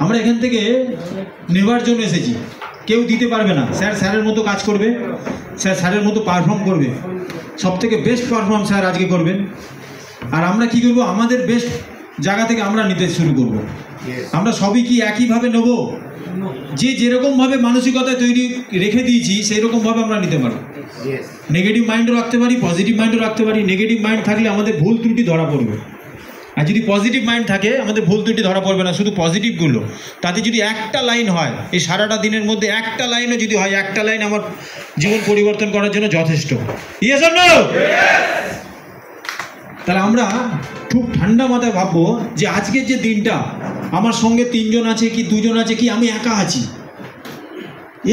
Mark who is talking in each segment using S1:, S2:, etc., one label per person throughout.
S1: আমরা এখান থেকে নেবার জন্য এসেছি, কেউ দিতে পারবে না। স্যার স্যারের মতো কাজ করবে, স্যার স্যারের মতো পারফর্ম করবে, সব থেকে বেস্ট পারফর্ম স্যার আজকে করবেন। আর আমরা কি করব, আমাদের বেস্ট জায়গা থেকে আমরা নিতে শুরু করব। আমরা সবই কি একইভাবে নেব? যে যেরকমভাবে মানসিকতায় তৈরি রেখে দিয়েছি সেই রকমভাবে আমরা নিতে পারবো। নেগেটিভ মাইন্ডও রাখতে পারি, পজিটিভ মাইন্ডও রাখতে পারি। নেগেটিভ মাইন্ড থাকলে আমাদের ভুল ত্রুটি ধরা পড়বে, আর যদি পজিটিভ মাইন্ড থাকে আমাদের ভুল ত্রুটি ধরা পড়বে না। শুধু পজিটিভগুলো, তাতে যদি একটা লাইন হয়, এই সারাটা দিনের মধ্যে একটা লাইনও যদি হয়, একটা লাইন আমার জীবন পরিবর্তন করার জন্য যথেষ্ট। Yes or no? তাহলে আমরা খুব ঠান্ডা মাথায় ভাববো যে আজকের যে দিনটা, আমার সঙ্গে 3 জন আছে কি 2 জন আছে কি আমি একা আছি।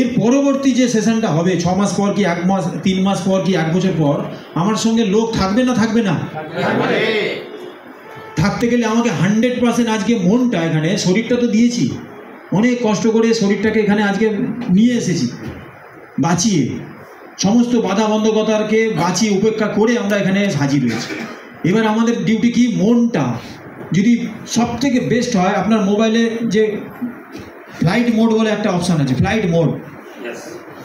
S1: এর পরবর্তী যে সেশনটা হবে 6 মাস পর কি 1 মাস, 3 মাস পর কি 1 বছর পর, আমার সঙ্গে লোক থাকবে না থাকবে না? থাকতে গেলে আমাকে 100% আজকে মনটা, এখানে শরীরটা তো দিয়েছি, অনেক কষ্ট করে শরীরটাকে এখানে আজকে নিয়ে এসেছি, বাঁচিয়ে সমস্ত বাধা বন্ধকতাকে বাঁচিয়ে উপেক্ষা করে আমরা এখানে হাজির হয়েছি। এবার আমাদের ডিউটি কি, মনটা যদি সব থেকে বেস্ট হয়, আপনার মোবাইলে যে ফ্লাইট মোড বলে একটা অপশান আছে, ফ্লাইট মোড,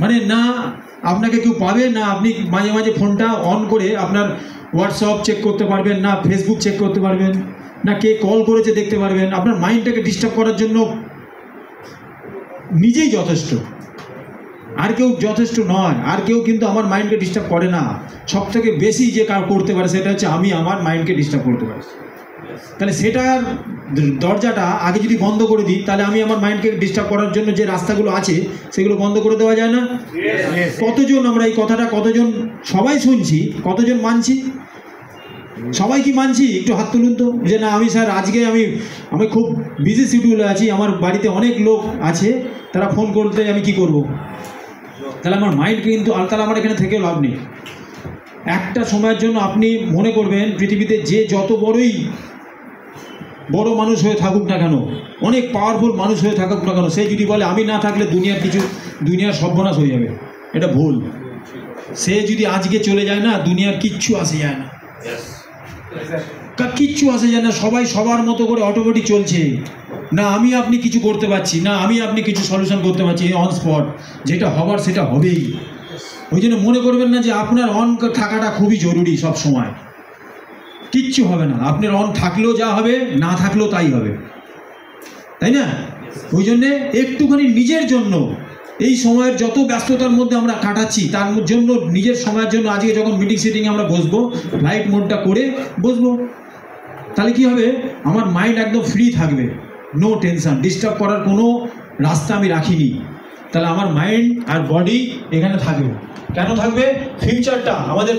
S1: মানে না আপনাকে কেউ পাবে না, আপনি মাঝে মাঝে ফোনটা অন করে আপনার হোয়াটসঅ্যাপ চেক করতে পারবেন না, ফেসবুক চেক করতে পারবেন না, কে কল করেছে দেখতে পারবেন। আপনার মাইন্ডটাকে ডিস্টার্ব করার জন্য নিজেই যথেষ্ট, আর কেউ যথেষ্ট নয়। আর কেউ কিন্তু আমার মাইন্ডকে ডিস্টার্ব করে না। সব থেকে বেশি যে কাজ করতে পারে সেটা হচ্ছে আমি আমার মাইন্ডকে ডিস্টার্ব করতে পারি। তাহলে সেটার দরজাটা আগে যদি বন্ধ করে দিই, তাহলে আমি আমার মাইন্ডকে ডিস্টার্ব করার জন্য যে রাস্তাগুলো আছে সেগুলো বন্ধ করে দেওয়া যায় না? কতজন আমরা এই কথাটা, কতজন সবাই শুনছি, কতজন মানছি? সবাই কি মানছি? একটু হাত তুলুন তো, যে না আমি স্যার আজকে আমি খুব বিজি শিডিউলে আছি, আমার বাড়িতে অনেক লোক আছে, তারা ফোন করতে আমি কি করব? তাহলে আমার মাইন্ড কিন্তু, আর তাহলে আমার এখানে থেকেও লাভ নেই। একটা সময়ের জন্য আপনি মনে করবেন, পৃথিবীতে যে যত বড় মানুষ হয়ে থাকুক না কেন, অনেক পাওয়ারফুল মানুষ হয়ে থাকুক না কেন, সে যদি বলে আমি না থাকলে দুনিয়ার সর্বনাশ হয়ে যাবে, এটা ভুল। সে যদি আজকে চলে যায় না, দুনিয়ার কিচ্ছু আসে যায় না, কিচ্ছু আসে যায় না। সবাই সবার মতো করে অটোমেটিক চলছে। না আমি আপনি কিছু করতে পারছি না, আমি আপনি কিছু সলিউশন করতে পারছি অন স্পট, যেটা হবার সেটা হবেই। ওই জন্য মনে করবেন না যে আপনার অন থাকাটা খুবই জরুরি সব সময়, কিচ্ছু হবে না। আপনার অন থাকলেও যা হবে, না থাকলেও তাই হবে, তাই না? ওই জন্যে একটুখানি নিজের জন্য, এই সময়ের যত ব্যস্ততার মধ্যে আমরা কাটাচ্ছি তার জন্য, নিজের সময়ের জন্য আজকে যখন মিটিং সিটিংয়ে আমরা বসবো, ফ্লাইট মোডটা করে বসবো, তাহলে কি হবে, আমার মাইন্ড একদম ফ্রি থাকবে, নো টেনশন, ডিস্টার্ব করার কোনো রাস্তা আমি রাখিনি। তাহলে আমার মাইন্ড আর বডি এখানে থাকবে। কেন থাকবে? ফিউচারটা আমাদের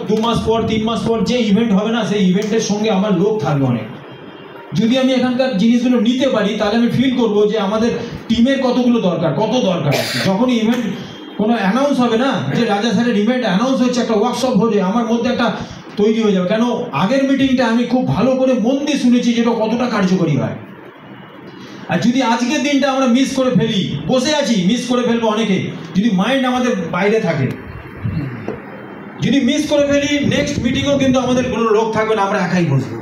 S1: 2 মাস পর 3 মাস পর যে ইভেন্ট হবে না, সেই ইভেন্টের সঙ্গে আমার লোক থাকবে অনেক। যদি আমি এখানকার জিনিসগুলো নিতে পারি, তাহলে আমি ফিল করবো যে আমাদের টিমের কতগুলো দরকার, কত দরকার। যখনই ইভেন্ট কোনো অ্যানাউন্স হবে না, যে রাজা স্যারের ইভেন্ট অ্যানাউন্স হচ্ছে, একটা ওয়ার্কশপ হলে আমার মধ্যে একটা তৈরি হয়ে যাবে। কেন? আগের মিটিংটা আমি খুব ভালো করে মন দিয়ে শুনেছি যেটা কতটা কার্যকরী হয়। আর যদি আজকের দিনটা আমরা মিস করে ফেলি, বসে আছি, মিস করে ফেলবো অনেকে, যদি মাইন্ড আমাদের বাইরে থাকে, যদি মিস করে ফেলি, নেক্সট মিটিংও কিন্তু আমাদের কোনো লোক থাকবে না, আমরা একাই বসবো।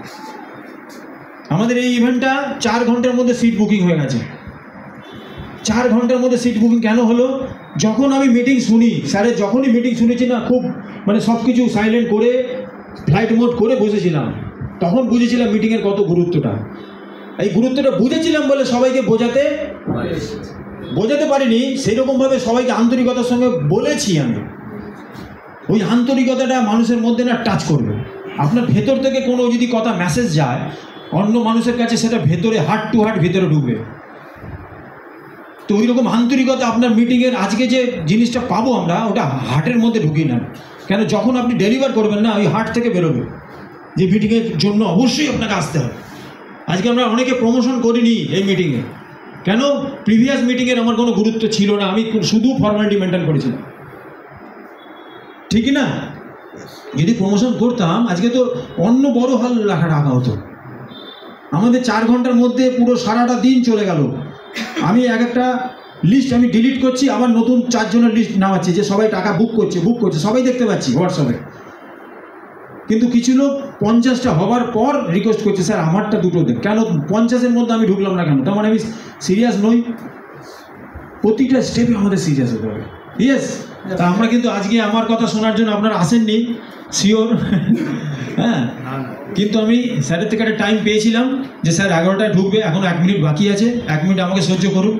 S1: আমাদের এই ইভেন্টটা 4 ঘন্টার মধ্যে সিট বুকিং হয়ে গেছে। 4 ঘন্টার মধ্যে সিট বুকিং কেন হলো? যখন আমি মিটিং শুনি, স্যারের যখনই মিটিং শুনেছি না, খুব মানে সব কিছু সাইলেন্ট করে ফ্লাইট মোড করে বসেছিলাম, তখন বুঝেছিলাম মিটিংয়ের কত গুরুত্বটা। এই গুরুত্বটা বুঝেছিলাম বলে সবাইকে বোঝাতে পারিনি, সেই রকমভাবে সবাইকে আন্তরিকতার সঙ্গে বলেছি আমি। ওই আন্তরিকতাটা মানুষের মধ্যে না টাচ করবে। আপনার ভেতর থেকে কোনো যদি কথা মেসেজ যায় অন্য মানুষের কাছে, সেটা ভেতরে হার্ট টু হার্ট ভেতরে ঢুকবে। তো ওই রকম আন্তরিকতা আপনার মিটিংয়ের আজকে যে জিনিসটা পাবো আমরা, ওটা হার্টের মধ্যে ঢুকিয়ে নেন। কেন? যখন আপনি ডেলিভার করবেন না, ওই হার্ট থেকে বেরোবে যে মিটিংয়ের জন্য অবশ্যই আপনাকে আসতে হবে। আজকে আমরা অনেকে প্রমোশন করিনি এই মিটিংয়ে। কেন? প্রিভিয়াস মিটিংয়ের আমার কোনো গুরুত্ব ছিল না, আমি শুধু ফর্মালিটি মেনটেন করেছিলাম, ঠিকই না? যদি প্রমোশন করতাম আজকে তো অন্য বড় হল রাখা হতো। আমাদের 4 ঘন্টার মধ্যে পুরো সারাটা দিন চলে গেল। আমি একটা লিস্ট আমি ডিলিট করছি, আবার নতুন 4 জনের লিস্ট নামাচ্ছি, যে সবাই টাকা বুক করছে, সবাই দেখতে পাচ্ছি হোয়াটসঅ্যাপে। কিন্তু কিছু লোক 50টা হবার পর রিকোয়েস্ট করছে স্যার আমারটা দুটো দেখ। কেন 50-এর মধ্যে আমি ঢুকলাম না কেন? তার মানে আমি সিরিয়াস নই। প্রতিটা স্টেপে আমাদের সিরিয়াস হতে হবে। ইয়েস, তা আমরা কিন্তু আজকে আমার কথা শোনার জন্য আপনারা আসেননি শিওর, হ্যাঁ, কিন্তু আমি স্যারের থেকে একটা টাইম পেয়েছিলাম যে স্যার 11টায় ঢুকবে, এখন 1 মিনিট বাকি আছে, 1 মিনিট আমাকে সহ্য করুন,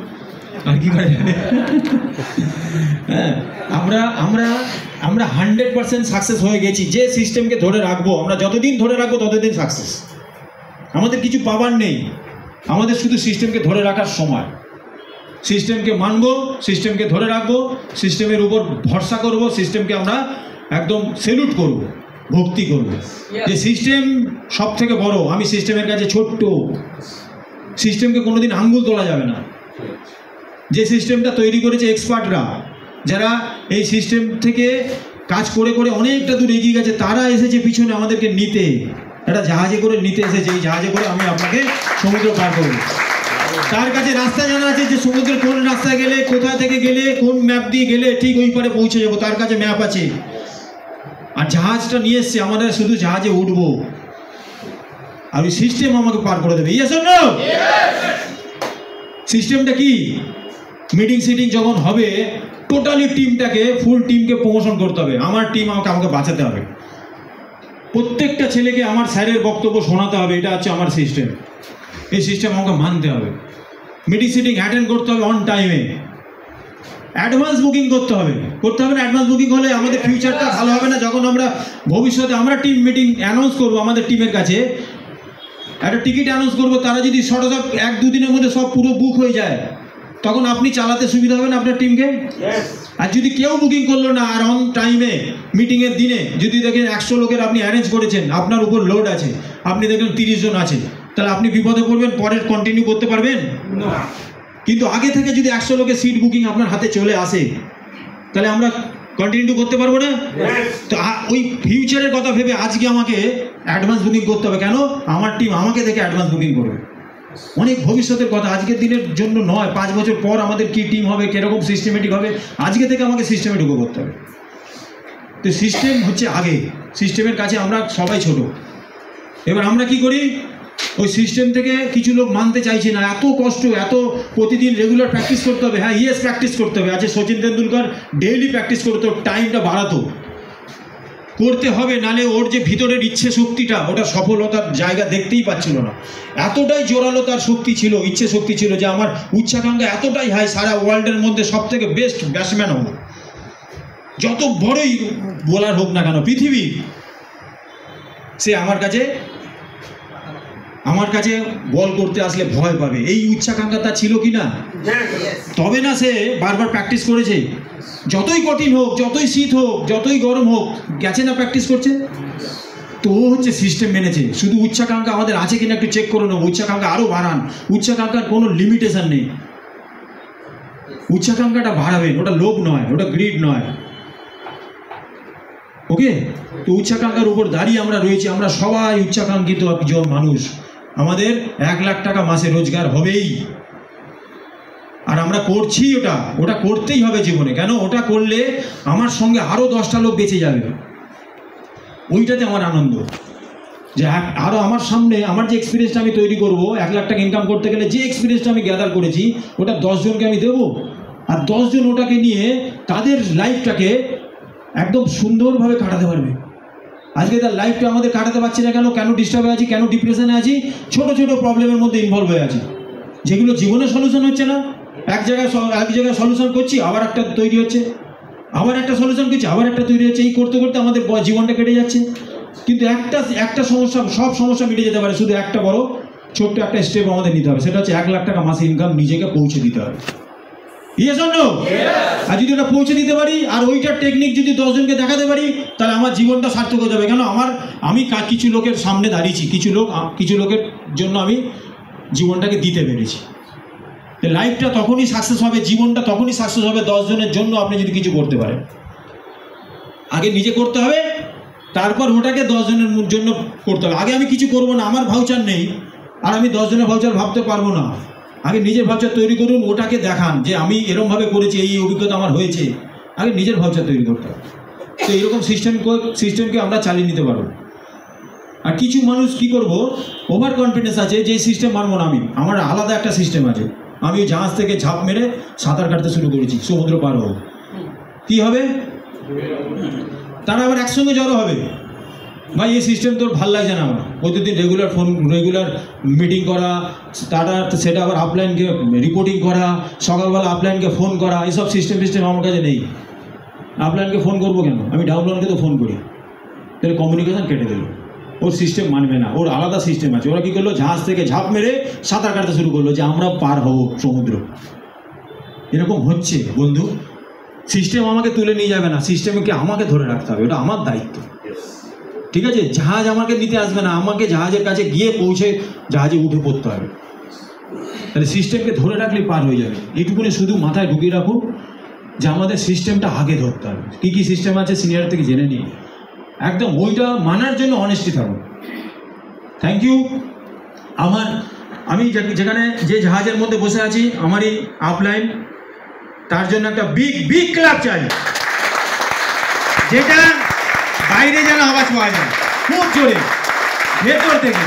S1: আর কি করে। হ্যাঁ, আমরা 100% সাকসেস হয়ে গেছি। যে সিস্টেমকে ধরে রাখবো, আমরা যতদিন ধরে রাখবো ততদিন সাকসেস। আমাদের কিছু পাবার নেই, আমাদের শুধু সিস্টেমকে ধরে রাখার সময়। সিস্টেমকে মানবো, সিস্টেমকে ধরে রাখবো, সিস্টেমের উপর ভরসা করব, সিস্টেমকে আমরা একদম সেলুট করব, ভক্তি করব যে সিস্টেম সব থেকে বড়, আমি সিস্টেমের কাছে ছোট্ট। সিস্টেমকে কোনোদিন আঙ্গুল তোলা যাবে না। যে সিস্টেমটা তৈরি করেছে এক্সপার্টরা, যারা এই সিস্টেম থেকে কাজ করে করে অনেকটা দূর এগিয়ে গেছে, তারা এসেছে পিছনে আমাদেরকে নিতে, একটা জাহাজে করে নিতে এসেছে। এই জাহাজে করে আমি আপনাকে সমুদ্র পার করব। তার কাছে রাস্তা জানা আছে যে সমুদ্রের কোন রাস্তায় গেলে, কোথা থেকে গেলে, কোন ম্যাপ দিয়ে গেলে ঠিক ওই পারে পৌঁছে যাবো, তার কাছে ম্যাপ আছে। আর জাহাজটা নিয়ে এসছে, আমাদের শুধু জাহাজে উঠবো আর ওই সিস্টেম আমাকে পার করে দেবে। Yes or no? সিস্টেমটা কি? মিটিং সিটিং যখন হবে, টোটালি টিমটাকে, ফুল টিমকে প্রমোশন করতে হবে। আমার টিম আমাকে বাঁচাতে হবে, প্রত্যেকটা ছেলেকে আমার স্যারের বক্তব্য শোনাতে হবে, এটা হচ্ছে আমার সিস্টেম। এই সিস্টেম আমাকে মানতে হবে। মিটিং সিটিং অ্যাটেন্ড করতে হবে অন টাইমে। অ্যাডভান্স বুকিং করতে হবে না? অ্যাডভান্স বুকিং হলে আমাদের ফিউচারটা ভালো হবে না। যখন আমরা ভবিষ্যতে আমরা টিম মিটিং অ্যানাউন্স করবো, আমাদের টিমের কাছে একটা টিকিট অ্যানাউন্স করবো, তারা যদি সব 1-2 দিনের মধ্যে সব পুরো বুক হয়ে যায়, তখন আপনি চালাতে সুবিধা হবে না আপনার টিমকে? আর যদি কেউ বুকিং করলো না, আর অন টাইমে মিটিংয়ের দিনে যদি দেখেন 100 লোকের আপনি অ্যারেঞ্জ করেছেন, আপনার উপর লোড আছে, আপনি দেখেন 30 জন আছে, তাহলে আপনি বিপদে পড়বেন, পরের কন্টিনিউ করতে পারবেন না। কিন্তু আগে থেকে যদি 100 লোকের সিট বুকিং আপনার হাতে চলে আসে, তাহলে আমরা কন্টিনিউ করতে পারবো না? তো ওই ফিউচারের কথা ভেবে আজকে আমাকে অ্যাডভান্স বুকিং করতে হবে। কেন? আমার টিম আমাকে দেখে অ্যাডভান্স বুকিং করবে। অনেক ভবিষ্যতের কথা, আজকের দিনের জন্য নয়। 5 বছর পর আমাদের কি টিম হবে, কিরকম সিস্টেমেটিক হবে, আজকে থেকে আমাকে সিস্টেমে ঢুকে করতে হবে। তো সিস্টেম হচ্ছে আগে, সিস্টেমের কাছে আমরা সবাই ছোট। এবার আমরা কি করি? ওই সিস্টেম থেকে কিছু লোক মানতে চাইছে না, এত কষ্ট, এত প্রতিদিন রেগুলার প্র্যাকটিস করতে হবে। হ্যাঁ, ইয়েস, প্র্যাকটিস করতে হবে। আজকে সচিন তেন্ডুলকর ডেইলি প্র্যাকটিস করতো, টাইমটা বাড়াতো, করতে হবে, নালে ওর যে ভিতরের ইচ্ছে শক্তিটা, ওটা সফলতার জায়গা দেখতেই পাচ্ছিল না। এতটাই জোরালো তার শক্তি ছিল, ইচ্ছে শক্তি ছিল, যে আমার উচ্চাকাঙ্ক্ষা এতটাই হাই, সারা ওয়ার্ল্ডের মধ্যে সব থেকে বেস্ট ব্যাটসম্যান হব, যত বড়ই বোলার হোক না কেন পৃথিবী, সে আমার কাছে বল করতে আসলে ভয় পাবে। এই উচ্চাকাঙ্ক্ষা তার ছিল কি না? তবে না সে বারবার প্র্যাকটিস করেছে। যতই কঠিন হোক, যতই শীত হোক, যতই গরম হোক, গেছে না প্র্যাকটিস করছে। তো ও হচ্ছে সিস্টেম মেনেছে। শুধু উচ্চাকাঙ্ক্ষা আমাদের আছে কিনা একটু চেক করে নেবো। উচ্চাকাঙ্ক্ষা আরও বাড়ান, উচ্চাকাঙ্ক্ষার কোনো লিমিটেশন নেই। উচ্চাকাঙ্ক্ষাটা বাড়াবেন, ওটা লোভ নয়, ওটা গ্রিড নয়। ওকে? তো উচ্চাকাঙ্ক্ষার উপর দাঁড়িয়ে আমরা রয়েছি, আমরা সবাই উচ্চাকাঙ্ক্ষিত একজন মানুষ। আমাদের 1 লাখ টাকা মাসে রোজগার হবেই, আর আমরা করছি ওটা করতেই হবে জীবনে। কেন? ওটা করলে আমার সঙ্গে আরও 10টা লোক বেঁচে যাবে, ওইটাতে আমার আনন্দ। যে আরও আমার সামনে আমার যে এক্সপিরিয়েন্সটা আমি তৈরি করব, 1 লাখ টাকা ইনকাম করতে গেলে যে এক্সপিরিয়েন্সটা আমি গ্যাদার করেছি, ওটা 10 জনকে আমি দেবো, আর 10 জন ওটাকে নিয়ে তাদের লাইফটাকে একদম সুন্দরভাবে কাটাতে পারবে। আজকে তার লাইফটা আমাদের কাটাতে পারছি না কেন? কেন ডিস্টার্বে আছি, কেন ডিপ্রেশনে আছি? ছোট ছোট প্রবলেমের মধ্যে ইনভলভ হয়ে আছি, যেগুলো জীবনে সলিউশন হচ্ছে না। এক জায়গায় সলিউশন করছি, আবার একটা তৈরি হচ্ছে, আবার একটা সলিউশন করছি, আবার একটা তৈরি হচ্ছে। এই করতে করতে আমাদের জীবনটা কেটে যাচ্ছে। কিন্তু একটা সমস্যা, সব সমস্যা মিটে যেতে পারে, শুধু একটা বড় ছোট্ট একটা স্টেপ আমাদের নিতে হবে, সেটা হচ্ছে 1 লাখ টাকা মাসে ইনকাম নিজেকে পৌঁছে দিতে হবে। Yes or no? আর যদি ওটা পৌঁছে দিতে পারি, আর ওইটার টেকনিক যদি 10 জনকে দেখাতে পারি, তাহলে আমার জীবনটা সার্থক হয়ে যাবে। কেন? আমি কিছু লোকের সামনে দাঁড়িয়েছি, কিছু লোকের জন্য আমি জীবনটাকে দিতে পেরেছি। লাইফটা তখনই সাকসেস হবে, জীবনটা তখনই সাকসেস হবে 10 জনের জন্য আপনি যদি কিছু করতে পারেন। আগে নিজে করতে হবে, তারপর ওটাকে 10 জনের জন্য করতে হবে। আগে আমি কিছু করবো না, আমার ভাউচার নেই, আর আমি 10 জনের ভাউচার ভাবতে পারবো না। আগে নিজের ভাউচার তৈরি করুন, ওটাকে দেখান যে আমি এরকমভাবে করেছি, এই অভিজ্ঞতা আমার হয়েছে। আগে নিজের ভাউচার তৈরি করতে হবে। তো এইরকম সিস্টেমকে আমরা চালিয়ে নিতে পারবো। আর কিছু মানুষ কি করব, ওভার কনফিডেন্স আছে যে সিস্টেম মানবো না আমি, আমার আলাদা একটা সিস্টেম আছে, আমি জাহাজ থেকে ঝাঁপ মেরে সাঁতার কাটতে শুরু করেছি, সমুদ্র পার হবো। কী হবে? তারা আবার একসঙ্গে জড়ো হবে, ভাই এই সিস্টেম তোর ভাল লাগছে না আমার, প্রতিদিন রেগুলার মিটিং করা, তারা সেটা আবার আপলাইনকে রিপোর্টিং করা, সকালবেলা আপলাইনকে ফোন করা, এইসব সিস্টেম আমার কাছে নেই। আপলাইনকে ফোন করবো কেন? আমি ডাউনলাইনকে তো ফোন করি, তাহলে কমিউনিকেশান কেটে দিল। ওর সিস্টেম মানবে না, ওর আলাদা সিস্টেম আছে। ওরা কী করলো, জাহাজ থেকে ঝাঁপ মেরে সাঁতার কাটতে শুরু করলো যে আমরা পার হব সমুদ্র। এরকম হচ্ছে বন্ধু, সিস্টেম আমাকে তুলে নিয়ে যাবে না, সিস্টেমকে আমাকে ধরে রাখতে হবে, ওটা আমার দায়িত্ব। ঠিক আছে, জাহাজ আমাকে নিতে আসবে না, আমাকে জাহাজের কাছে গিয়ে পৌঁছে জাহাজে উঠে পড়তে হবে। তাহলে সিস্টেমকে ধরে রাখলেই পার হয়ে যাবে। এইটুকুনি শুধু মাথায় ঢুকিয়ে রাখুন যে আমাদের সিস্টেমটা আগে ধরতে হবে। কী কী সিস্টেম আছে সিনিয়র থেকে জেনে নিই, একদম ওইটা মানার জন্য অনেস্টি থাকুন। Thank you. আমি যেখানে যে জাহাজের মধ্যে বসে আছি, আমারই আপলাইন, তার জন্য একটা বিগ ক্লাব চাই, যেটা বাইরে যেন আওয়াজ পাওয়া যায় খুব জোরে ভেতর থেকে।